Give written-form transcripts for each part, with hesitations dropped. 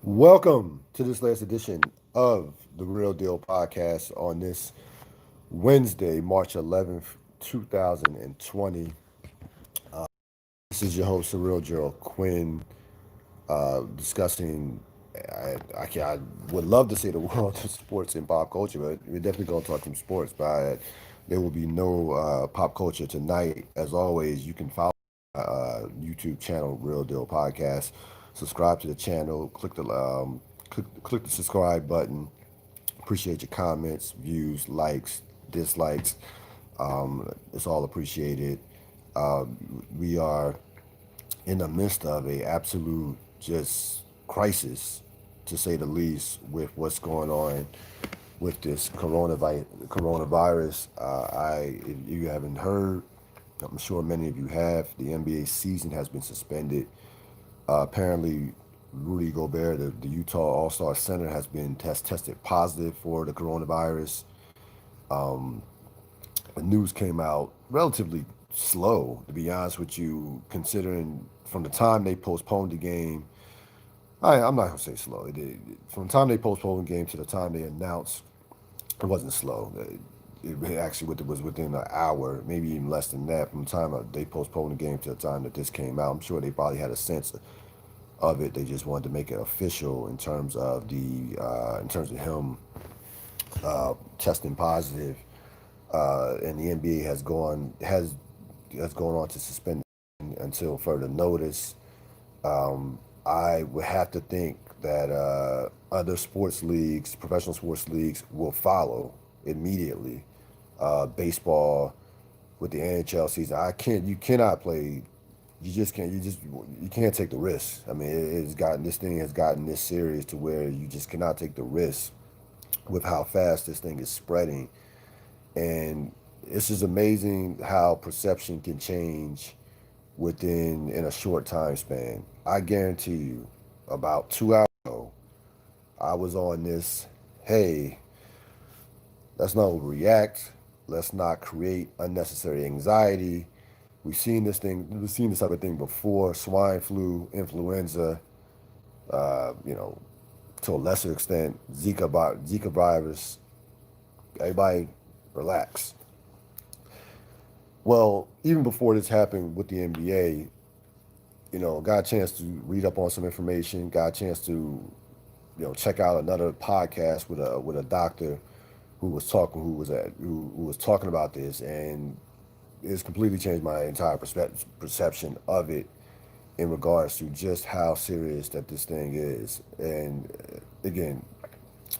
Welcome to this latest edition of the Real Deal Podcast on this Wednesday, March 11th, 2020. This is your host, Cyril Gerald-Quinn, discussing, I would love to say the world of sports and pop culture, but we're definitely going to talk some sports. But there will be no pop culture tonight. As always, you can follow YouTube channel, Real Deal Podcast. Subscribe to the channel. Click the subscribe button. Appreciate your comments, views, likes, dislikes. It's all appreciated. We are in the midst of a absolute just crisis, to say the least, with what's going on with this coronavirus. If you haven't heard, I'm sure many of you have. The NBA season has been suspended. Apparently, Rudy Gobert, the Utah All-Star center, has been tested positive for the coronavirus. The news came out relatively slow, to be honest with you, considering from the time they postponed the game. I'm not gonna say slow. From the time they postponed the game to the time they announced, it wasn't slow. It actually was within an hour, maybe even less than that, from the time they postponed the game to the time that this came out. I'm sure they probably had a sense of it. They just wanted to make it official in terms of him testing positive, and the NBA has gone on to suspend until further notice. I would have to think that other sports leagues, professional sports leagues, will follow immediately. Baseball with the NHL season, you cannot play. You can't take the risk. I mean, this thing has gotten this serious to where you just cannot take the risk with how fast this thing is spreading. And it's just amazing how perception can change in a short time span. I guarantee you, about 2 hours ago, I was on this, hey, let's not overreact. Let's not create unnecessary anxiety. We've seen this type of thing before: swine flu, influenza, you know, to a lesser extent, Zika virus. Everybody, relax. Well, even before this happened with the NBA, got a chance to read up on some information. Got a chance to, check out another podcast with a doctor who was talking about this, and it's completely changed my entire perception of it in regards to just how serious that this thing is. And again,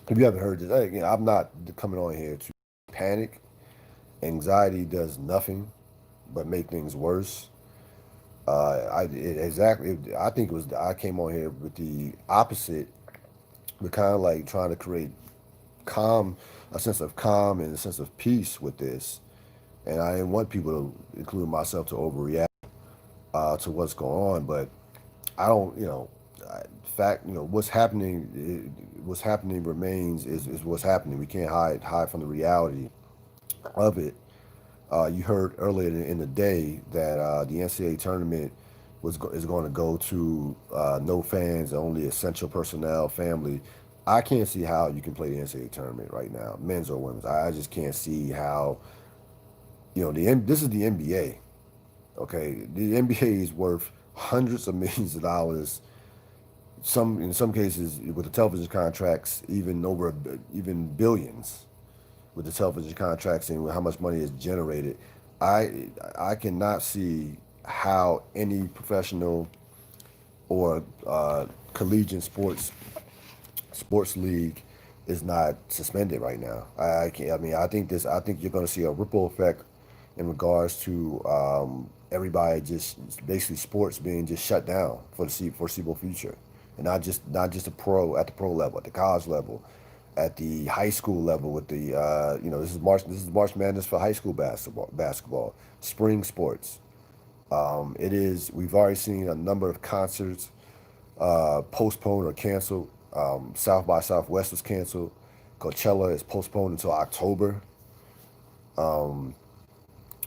if you haven't heard this, again, I'm not coming on here to panic. Anxiety does nothing but make things worse. I think it was. I came on here with the opposite, but kind of like trying to create calm, a sense of calm and a sense of peace with this. And I didn't want people to, including myself, to overreact to what's going on. But I don't, fact, what's happening remains is what's happening. We can't hide from the reality of it. You heard earlier in the day that the NCAA tournament is going to go to no fans, only essential personnel, family. I can't see how you can play the NCAA tournament right now, men's or women's. I just can't see how. This is the NBA. Okay, the NBA is worth hundreds of millions of dollars. In some cases with the television contracts, even billions with the television contracts and how much money is generated. I cannot see how any professional or collegiate sports league is not suspended right now. I can't. I mean, I think you're going to see a ripple effect in regards to everybody just basically sports being just shut down for the foreseeable future, and not just at the pro level, at the college level, at the high school level with the this is March Madness for high school basketball, spring sports. It is. We've already seen a number of concerts postponed or canceled. South by Southwest was canceled. Coachella is postponed until October.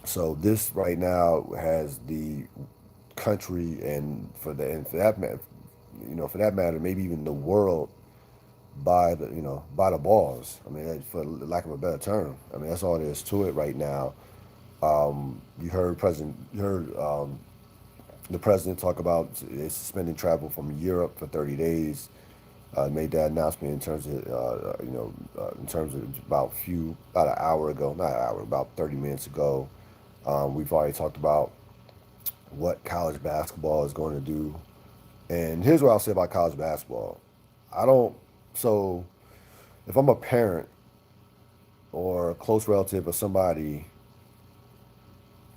So this right now has the country and for that matter, for that matter, maybe even the world by the balls. I mean, for lack of a better term. I mean, that's all there is to it right now. You heard the president talk about suspending travel from Europe for 30 days. Made that announcement in terms of in terms of about an hour ago, not an hour, about 30 minutes ago. We've already talked about what college basketball is going to do. And here's what I'll say about college basketball. I don't, so if I'm a parent or a close relative of somebody,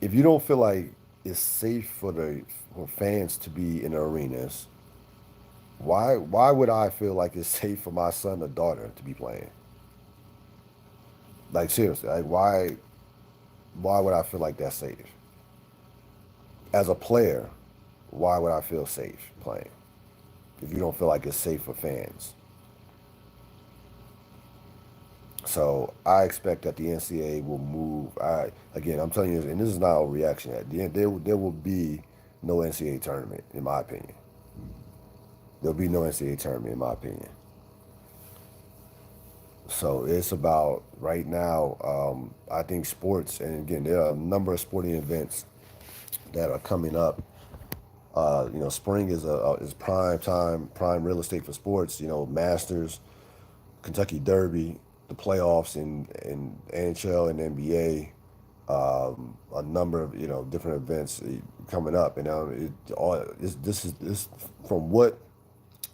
if you don't feel like it's safe for fans to be in the arenas, why would I feel like it's safe for my son or daughter to be playing? Like seriously, like why would I feel like that's safe? As a player, why would I feel safe playing if you don't feel like it's safe for fans? So I expect that the NCAA will move. Again, I'm telling you, and this is not a reaction. At the end, there will be no NCAA tournament, in my opinion. There'll be no NCAA tournament, in my opinion. So it's about right now. I think sports, and again, there are a number of sporting events that are coming up. Spring is prime time, prime real estate for sports. Masters, Kentucky Derby, the playoffs in NHL and NBA, a number of different events coming up, and this from what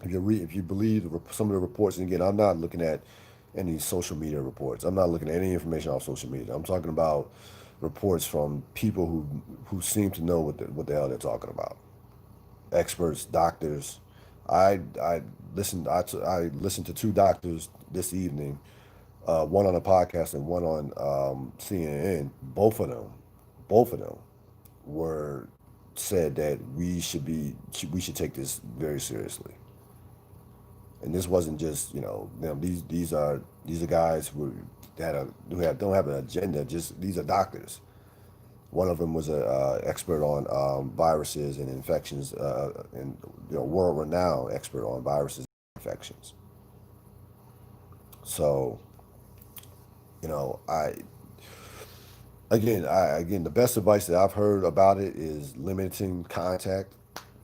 if you believe some of the reports. And again, I'm not looking at any social media reports. I'm not looking at any information off social media. I'm talking about reports from people who seem to know what the hell they're talking about. Experts, doctors. I listened to two doctors this evening, one on a podcast and one on CNN. Both of them were said that we should take this very seriously. And this wasn't just them. These are guys don't have an agenda. Just these are doctors. One of them was a expert on viruses and infections, and world-renowned expert on viruses and infections. So, I again the best advice that I've heard about it is limiting contact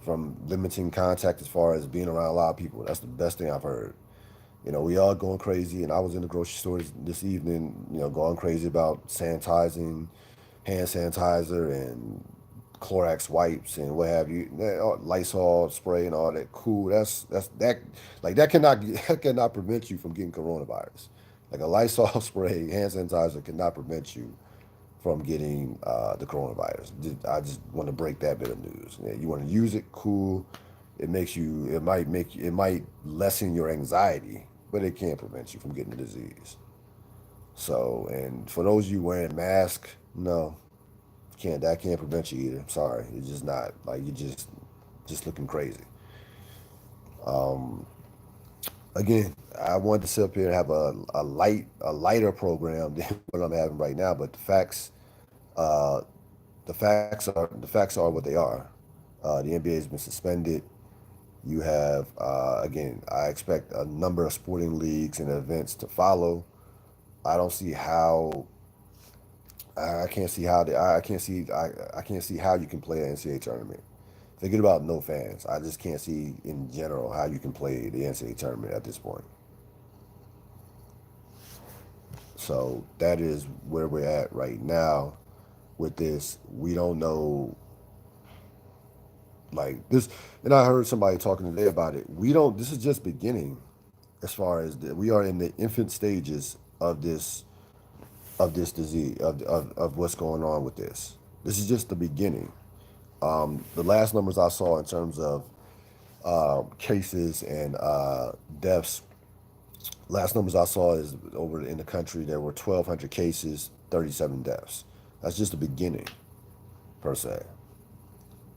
as far as being around a lot of people. That's the best thing I've heard. We all going crazy, and I was in the grocery store this evening, going crazy about sanitizing, hand sanitizer, and Clorox wipes, and what have you, Lysol spray, and all that. Cool. That like that cannot prevent you from getting coronavirus. Like a Lysol spray, hand sanitizer cannot prevent you from getting the coronavirus. I just want to break that bit of news. Yeah, you want to use it, cool. It might lessen your anxiety, but it can't prevent you from getting the disease. So, and for those of you wearing masks, no, that can't prevent you either. I'm sorry, it's just not. Like you just looking crazy. Again, I wanted to sit up here and have a lighter program than what I'm having right now, but uh, the facts are what they are. The NBA has been suspended. You have again. I expect a number of sporting leagues and events to follow. I don't see how. I can't see how I can't see how you can play an NCAA tournament. Forget about no fans. I just can't see in general how you can play the NCAA tournament at this point. So that is where we're at right now with this. We don't know like this, and I heard somebody talking today about it. We don't. This is just beginning, as far as we are in the infant stages of this disease of what's going on with this. This is just the beginning. The last numbers I saw in terms of cases and deaths. Last numbers I saw is over in the country there were 1,200 cases, 37 deaths. That's just the beginning, per se.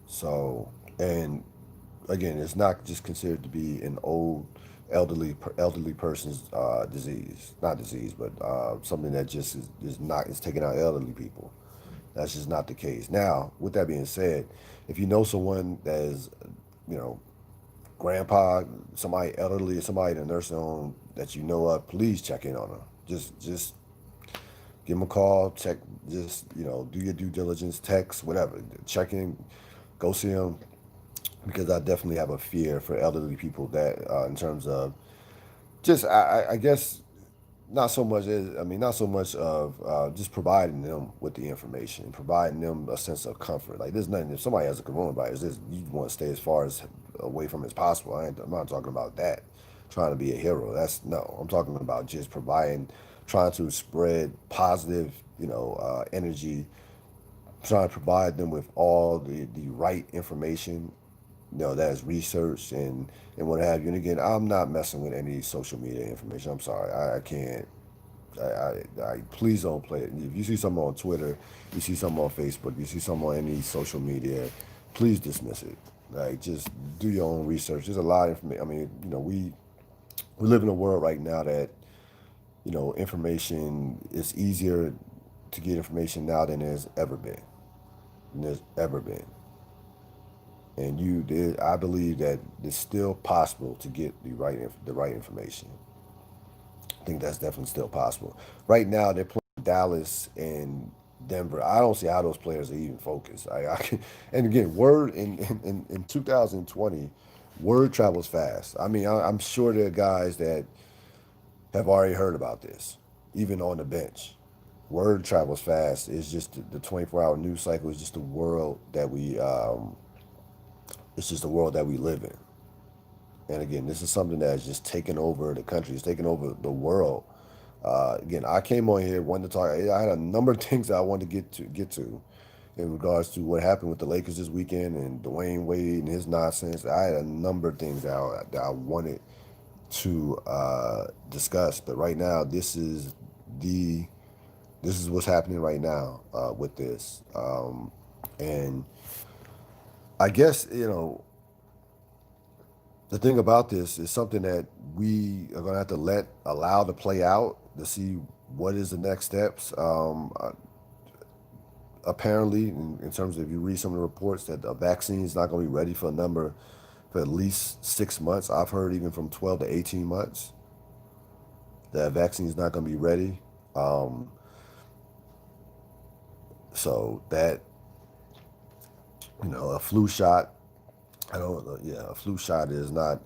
So, and again, it's not just considered to be an elderly person's disease, not disease, but something that just is taking out elderly people. That's just not the case. Now, with that being said, if you know someone that is, you know, grandpa, somebody elderly, somebody in a nursing home that you know of, please check in on them. Just give them a call, check, just, do your due diligence, text, whatever. Check in, go see them, because I definitely have a fear for elderly people that, in terms of just, I guess, not so much of just providing them with the information, providing them a sense of comfort. Like, there's nothing, if somebody has a coronavirus, you want to stay as far as away from it as possible. I'm not talking about that, trying to be a hero. No, I'm talking about just providing, trying to spread positive, energy, trying to provide them with all the right information, that is researched and what have you. And again, I'm not messing with any social media information. I'm sorry, I can't. Please don't play it. If you see something on Twitter, you see something on Facebook, you see something on any social media, please dismiss it. Like, just do your own research. There's a lot of information. I mean, we live in a world right now that, information is easier to get information now than there's ever been. Than there's ever been. And I believe that it's still possible to get the right information. I think that's definitely still possible. Right now, they're playing Dallas and Denver. I don't see how those players are even focused. And again, word in 2020, word travels fast. I mean, I'm sure there are guys that have already heard about this, even on the bench. Word travels fast. It's just the 24-hour news cycle is just the world that it's just the world that we live in. And again, this is something that has just taken over the country. It's taken over the world. Again, I came on here wanted to talk. I had a number of things that I wanted to get to in regards to what happened with the Lakers this weekend and Dwayne Wade and his nonsense. I had a number of things that I wanted to discuss. But right now, this is what's happening right now with this. And I guess, the thing about this is something that we are going to have to allow to play out to see what is the next steps. Apparently, in terms of, if you read some of the reports, that a vaccine is not going to be ready for at least 6 months. I've heard even from 12 to 18 months that a vaccine is not going to be ready. So that, a flu shot, I don't know. Yeah, a flu shot is not,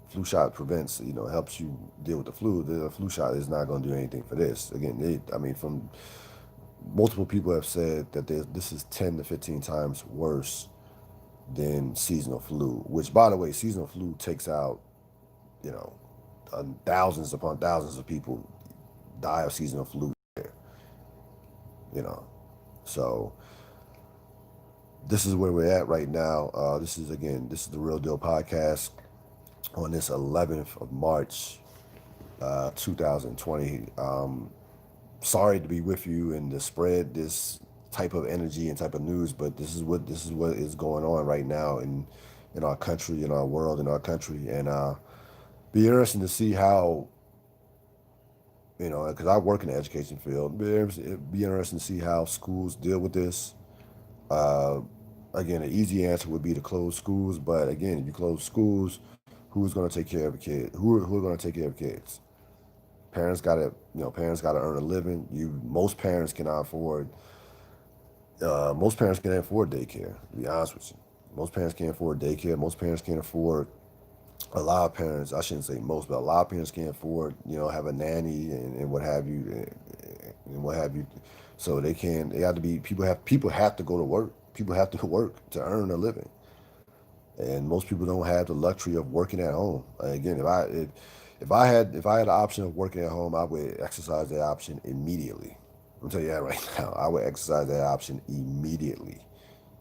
flu shot prevents, helps you deal with the flu. The flu shot is not going to do anything for this. Again, I mean, from multiple people have said that this is 10 to 15 times worse than seasonal flu, which, by the way, seasonal flu takes out, you know, thousands upon thousands of people die of seasonal flu, you know. So this is where we're at right now. This is the Real Deal Podcast on this 11th of March, 2020. Sorry to be with you and to spread this type of energy and type of news, but this is what is going on right now in our country, in our world, in our country, and be interesting to see how, because I work in the education field. Be interesting to see how schools deal with this. Uh, Again, an easy answer would be to close schools, but again, if you close schools, who's going to take care of the kids? Who are going to take care of kids? Parents got to earn a living. Most parents can't afford daycare. To be honest with you, most parents can't afford daycare. Most parents can't afford. A lot of parents, I shouldn't say most, but a lot of parents can't afford, have a nanny and what have you, and what have you. So they can. They have to be. People have to go to work. People have to work to earn a living, and most people don't have the luxury of working at home. Again, if I had the option of working at home, I would exercise that option immediately. I'm telling you that right now. I would exercise that option immediately.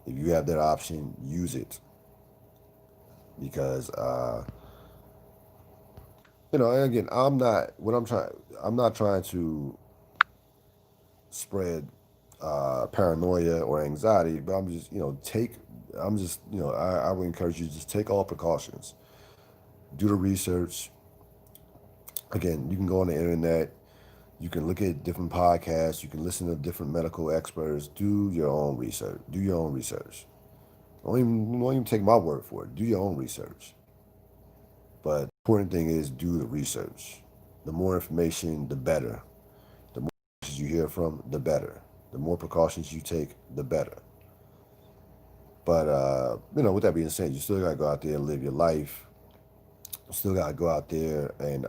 If you have that option, use it, because and again, I'm not trying to spread paranoia or anxiety, but I would encourage you to just take all precautions. Do the research. Again, you can go on the internet. You can look at different podcasts. You can listen to different medical experts. Do your own research. Do your own research. Don't even take my word for it. Do your own research. But the important thing is do the research. The more information, the better. The more you hear from, the better. The more precautions you take, the better. But with that being said, you still gotta go out there and live your life. You still gotta go out there and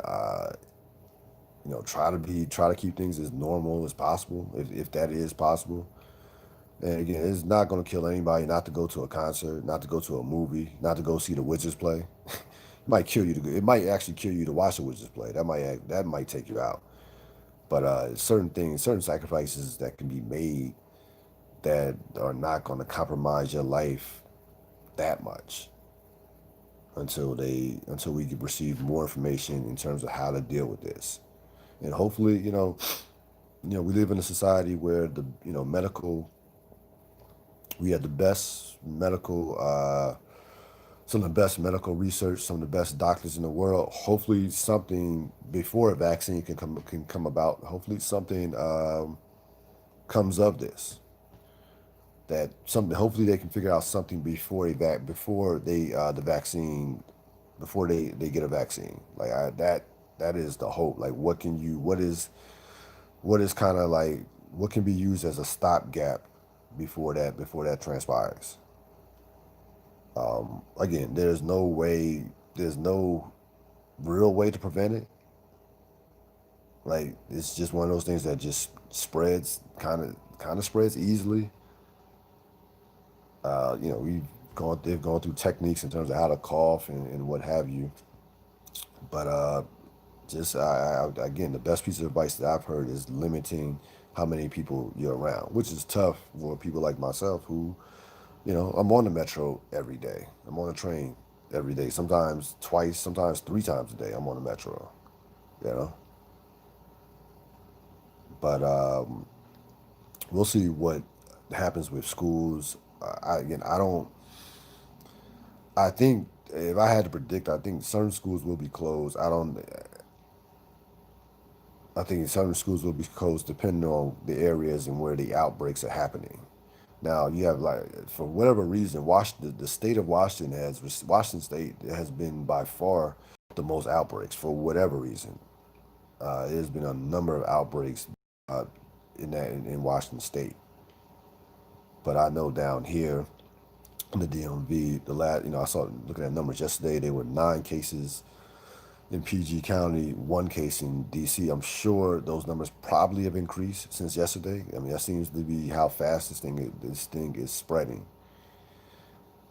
try to keep things as normal as possible, if that is possible. And again, it's not gonna kill anybody not to go to a concert, not to go to a movie, not to go see the Wizards play. It might kill you to. It might actually kill you to watch the Wizards play. That might take you out. But certain things, certain sacrifices that can be made that are not going to compromise your life that much until we receive more information in terms of how to deal with this. And hopefully, we live in a society where the medical we have the best medical some of the best medical research, some of the best doctors in the world. Hopefully, something before a vaccine can come about. Hopefully, something comes of this. That something. Hopefully, they can figure out something before they the vaccine before they get a vaccine. That is the hope. Like, what is kind of like what can be used as a stopgap before that transpires. Again, there's no real way to prevent it. Like, it's just one of those things that just spreads kind of spreads easily. They've gone through techniques in terms of how to cough and what have you. But just again, the best piece of advice that I've heard is limiting how many people you're around, which is tough for people like myself who, I'm on the metro every day. I'm on the train every day. Sometimes twice, sometimes three times a day. I'm on the metro. You know, but we'll see what happens with schools. I don't. I think if I had to predict, I think certain schools will be closed. I don't. I think certain schools will be closed depending on the areas and where the outbreaks are happening. Now you have, like, for whatever reason, Washington, the state of Washington State has been by far the most outbreaks for whatever reason. There's been a number of outbreaks uh, in Washington State, but I know down here in the DMV, I saw looking at numbers yesterday. There were 9 cases in PG County, 1 case in DC. I'm sure those numbers probably have increased since yesterday. I mean, that seems to be how fast this thing is spreading.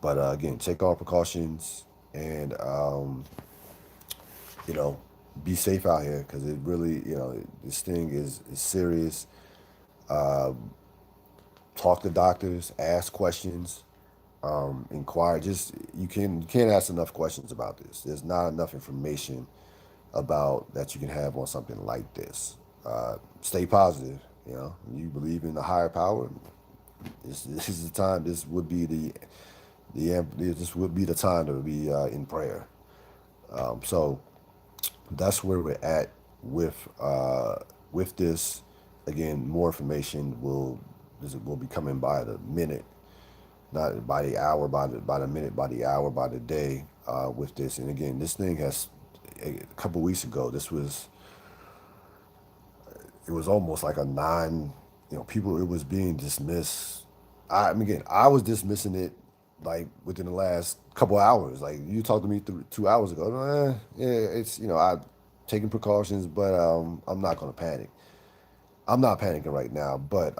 But again, take all precautions and you know be safe out here because it really this thing is serious. Uh, Talk to doctors, ask questions, inquire. Just you can't ask enough questions about this. There's not enough information about that you can have on something like this. Stay positive. You believe in the higher power. This is the time. This would be the time to be in prayer. So that's where we're at with this. Again, more information will be coming by the minute, not by the hour, by the minute, by the hour, by the day with this. And again, this thing has a couple weeks ago. It was almost like a non, people. It was being dismissed. Again, I was dismissing it like within the last couple hours. Like, you talked to me 2 hours ago. Yeah, it's I taking precautions, but I'm not gonna panic. I'm not panicking right now, but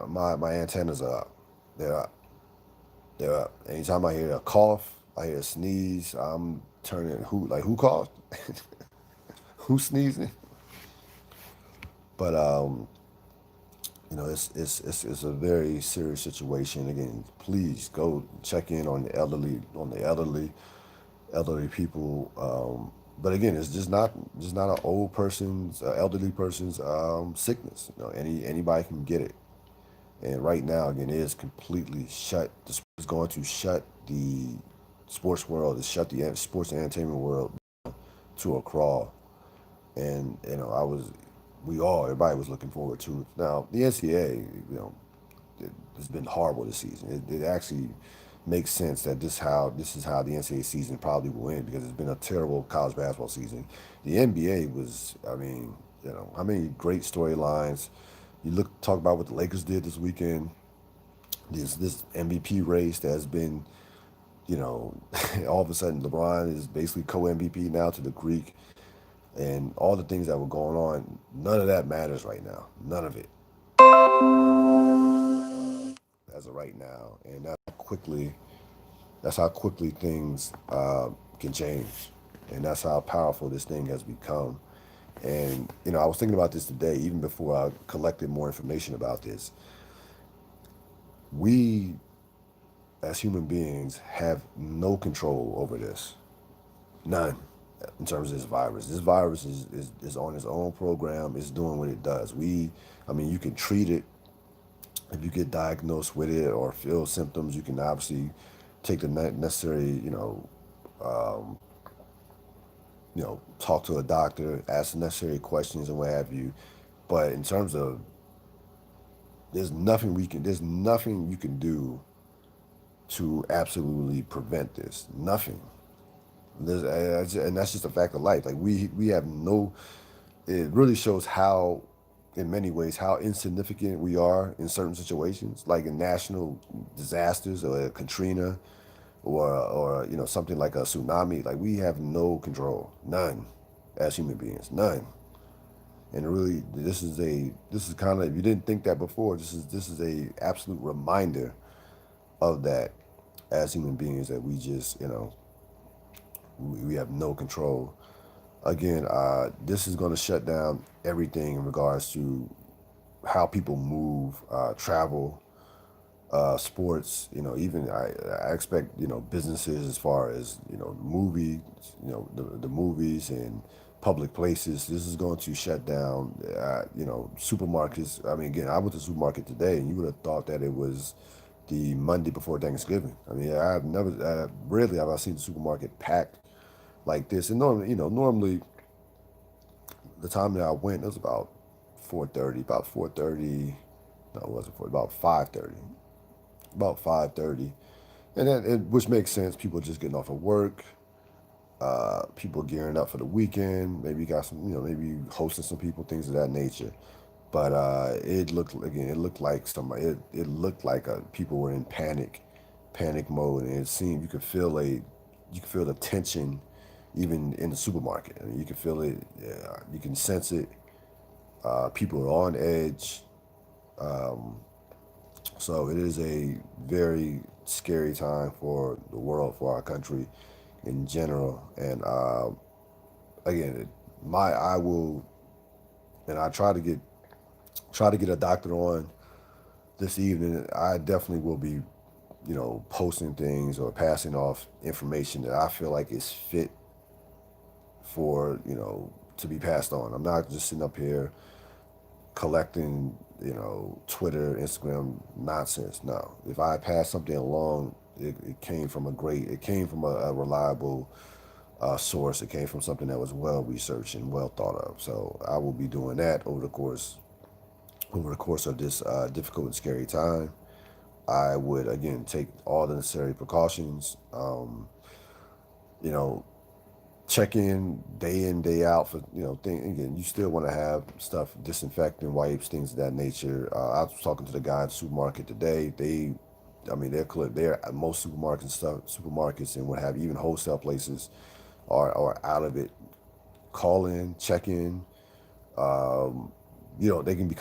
my antennas are up. They're up. They're up. Anytime I hear a cough, I hear a sneeze, I'm turning who coughed? Who sneezing? But it's a very serious situation. Again, please go check in on the elderly people. But again, it's just not an old person's, elderly person's sickness. Anybody can get it. And right now, again, it is completely shut. The sport is going to shut the sports world. It's shut the sports and entertainment world to a crawl. And everybody was looking forward to it. Now the NCAA, it's been horrible this season. It actually makes sense that this is how the NCAA season probably will end because it's been a terrible college basketball season. The NBA was, I mean, how many great storylines. You talk about what the Lakers did this weekend. This MVP race that has been, you know, all of a sudden LeBron is basically co-MVP now to the Greek, and all the things that were going on. None of that matters right now. None of it as of right now, and that's how quickly things can change, and that's how powerful this thing has become. And I was thinking about this today, even before I collected more information about this. We, as human beings, have no control over this. None. In terms of this virus. This virus is on its own program. It's doing what it does. I mean, you can treat it if you get diagnosed with it or feel symptoms. You can obviously take the necessary, um, talk to a doctor, ask the necessary questions and what have you. But in terms of, there's nothing you can do to absolutely prevent this. Nothing. And that's just a fact of life. Like we have no. It really shows how, in many ways, how insignificant we are in certain situations, like in national disasters or a Katrina, or something like a tsunami. Like we have no control, none, as human beings, none. And really, this is kind of, if you didn't think that before, this is a absolute reminder of that as human beings, that we just we have no control. Again, this is going to shut down everything in regards to how people move, travel, sports. Even I expect businesses, as far as movies, the movies and public places. This is going to shut down. Supermarkets. I mean, again, I went to the supermarket today, and you would have thought that it was the Monday before Thanksgiving. I mean, rarely have I seen the supermarket packed like this. And normally the time that I went, it was about 4:30, about 4:30. No, it wasn't 4, about 5:30, about 5:30, and which makes sense. People just getting off of work, people gearing up for the weekend. Maybe you got some, maybe hosting some people, things of that nature. But it looked like somebody. It looked like people were in panic mode, and it seemed you could feel the tension, even in the supermarket. I mean, you can feel it. You can sense it. People are on edge. So it is a very scary time for the world, for our country in general. And again, I will, and I try to get a doctor on this evening. I definitely will be, posting things or passing off information that I feel like is fit for, to be passed on. I'm not just sitting up here collecting, Twitter, Instagram nonsense. No, if I pass something along, it came from a reliable source. It came from something that was well researched and well thought of. So I will be doing that over the course of this difficult and scary time. I would again take all the necessary precautions. You know, check in, day out for again. You still want to have stuff, disinfectant wipes, things of that nature. I was talking to the guy at the supermarket today. I mean, they're most supermarkets and what have you, even wholesale places are out of it. Call in, check in. Um, they can be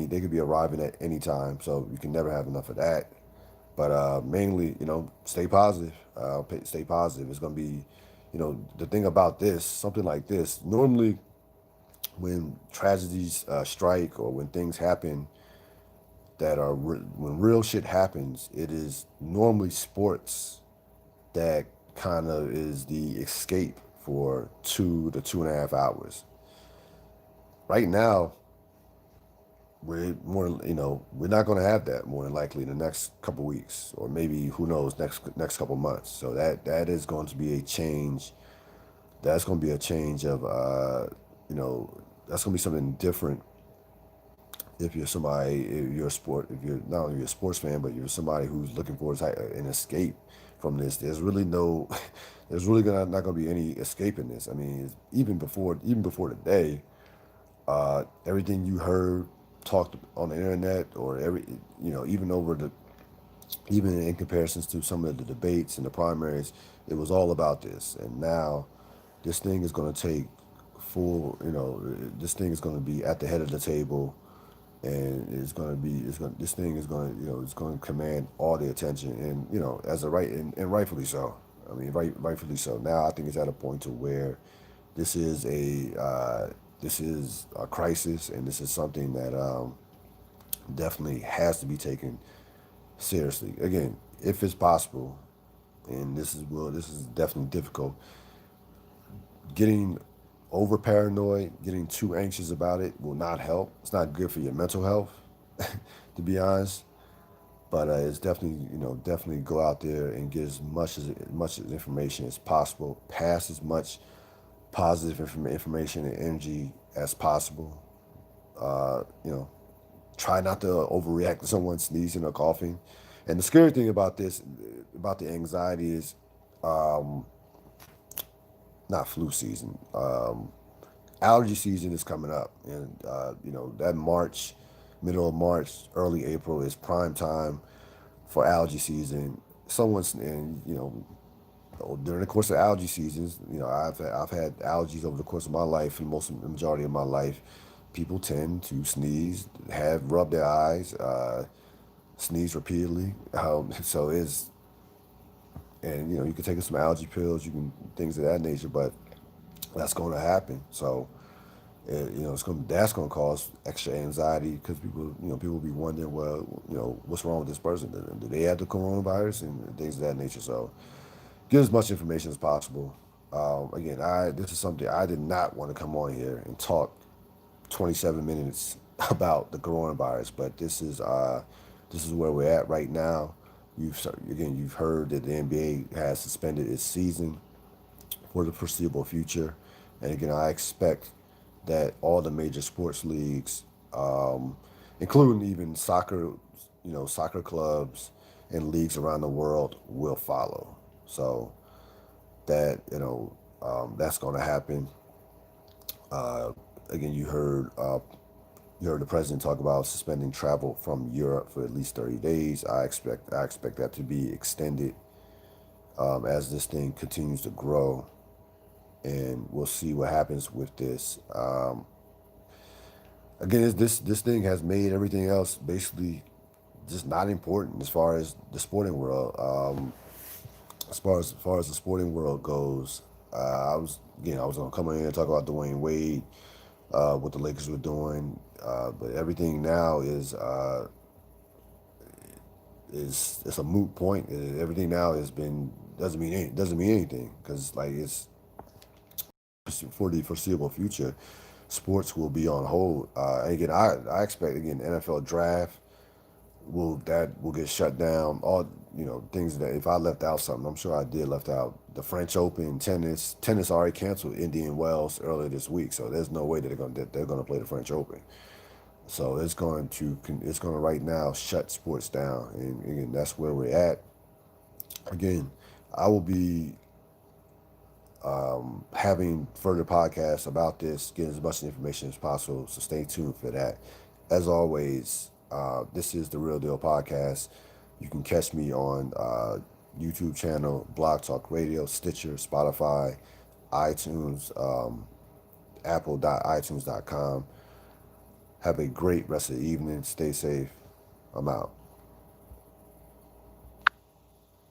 they could be arriving at any time, so you can never have enough of that. But mainly, stay positive. Stay positive. It's going to be, the thing about this, something like this. Normally, when tragedies strike or when things happen when real shit happens, it is normally sports that kind of is the escape for 2 to 2.5 hours. Right now, we're not going to have that more than likely in the next couple weeks, or maybe who knows, next couple months. So that is going to be a change. That's going to be a change of that's going to be something different if you're a sport, if you're not only a sports fan, but you're somebody who's looking for an escape from this, there's really no, there's really not gonna be any escape in this. I mean, even before today, everything you heard talked on the internet or even over the even in comparisons to some of the debates and the primaries, it was all about this. And now this thing is going to take this thing is going to be at the head of the table, and this thing is going to, it's going to command all the attention, and, as a right, and rightfully so. I mean, rightfully so. Now I think it's at a point to where this is a crisis, and this is something that definitely has to be taken seriously. Again, if it's possible, and this is definitely difficult. Getting over paranoid, getting too anxious about it will not help. It's not good for your mental health, to be honest. But it's definitely, definitely go out there and get as much information as possible. Pass as much positive information and energy as possible. Uh, you know, Try not to overreact to someone sneezing or coughing. And the scary thing about this, about the anxiety, is not flu season. Allergy season is coming up, and that March, middle of March, early April is prime time for allergy season. Someone's and during the course of allergy seasons, I've had allergies over the course of my life, and the majority of my life. People tend to sneeze, rub their eyes, sneeze repeatedly. So is and you can take some allergy pills, you can things of that nature, but that's going to happen. So that's going to cause extra anxiety because people will be wondering, well, what's wrong with this person? Do they have the coronavirus and things of that nature? So get as much information as possible. Again, this is something I did not want to come on here and talk 27 minutes about the coronavirus, but this is where we're at right now. You've heard that the NBA has suspended its season for the foreseeable future, and again, I expect that all the major sports leagues, including even soccer, soccer clubs and leagues around the world, will follow. So that's going to happen. Uh, Again, you heard the president talk about suspending travel from Europe for at least 30 days. I expect that to be extended as this thing continues to grow, and we'll see what happens with this. Again, this thing has made everything else basically just not important as far as the sporting world. As far as the sporting world goes, I was gonna come in here and talk about Dwayne Wade, what the Lakers were doing, but everything now is it's a moot point. Everything now has been doesn't mean anything because like it's for the foreseeable future, sports will be on hold. And again, I expect again NFL draft will get shut down. All things that if I left out something, I'm sure I did left out the French Open, tennis. Tennis already canceled Indian Wells earlier this week, so there's no way that they're gonna play the French Open. So it's going to right now shut sports down, and again that's where we're at. Again, I will be having further podcasts about this, getting as much information as possible. So stay tuned for that. As always, this is the Real Deal Podcast. You can catch me on YouTube channel, Blog Talk Radio, Stitcher, Spotify, iTunes, apple.itunes.com. Have a great rest of the evening. Stay safe. I'm out.